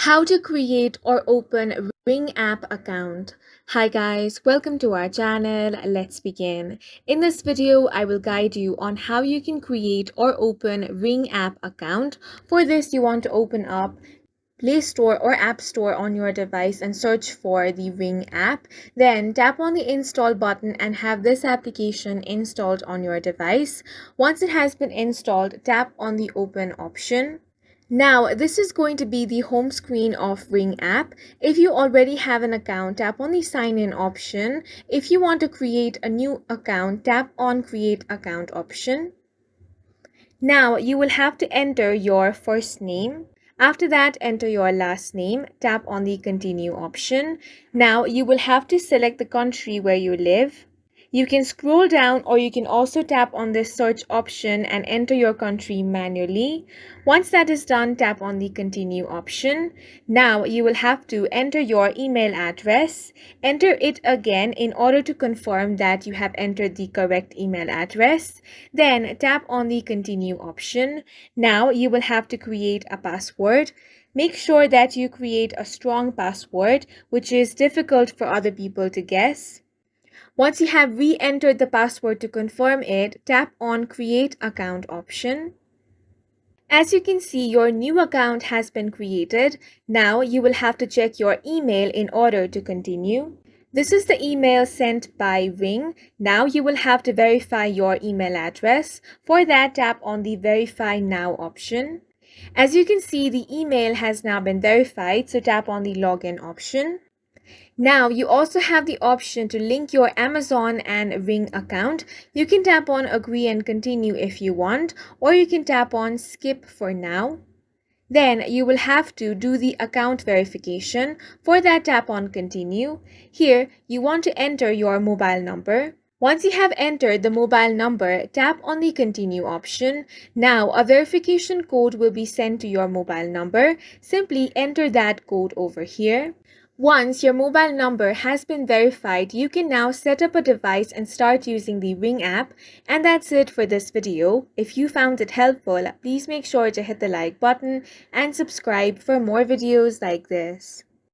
How to create or open Ring app account. Hi guys, welcome to our channel. Let's begin. In this video, I will guide you on how you can create or open Ring app account. For this, you want to open up Play Store or App Store on your device and search for the Ring app. Then tap on the install button and have this application installed on your device. Once it has been installed, tap on the open option. Now, this is going to be the home screen of Ring app. If you already have an account, tap on the sign in option. If you want to create a new account, tap on create account option. Now, you will have to enter your first name. After that, enter your last name. Tap on the continue option. Now, you will have to select the country where you live. You can scroll down or you can also tap on this search option and enter your country manually. Once that is done, tap on the continue option. Now you will have to enter your email address. Enter it again in order to confirm that you have entered the correct email address. Then tap on the continue option. Now you will have to create a password. Make sure that you create a strong password, which is difficult for other people to guess. Once you have re-entered the password to confirm it, tap on Create Account option. As you can see, your new account has been created. Now you will have to check your email in order to continue. This is the email sent by Ring. Now you will have to verify your email address. For that, tap on the Verify Now option. As you can see, the email has now been verified, so tap on the Login option. Now you also have the option to link your Amazon and Ring account. You can tap on agree and continue if you want, or you can tap on skip for now. Then you will have to do the account verification. For that, tap on continue. Here you want to enter your mobile number. Once you have entered the mobile number, tap on the continue option. Now a verification code will be sent to your mobile number. Simply enter that code over here. Once your mobile number has been verified, you can now set up a device and start using the Ring app. And that's it for this video. If you found it helpful, please make sure to hit the like button and subscribe for more videos like this.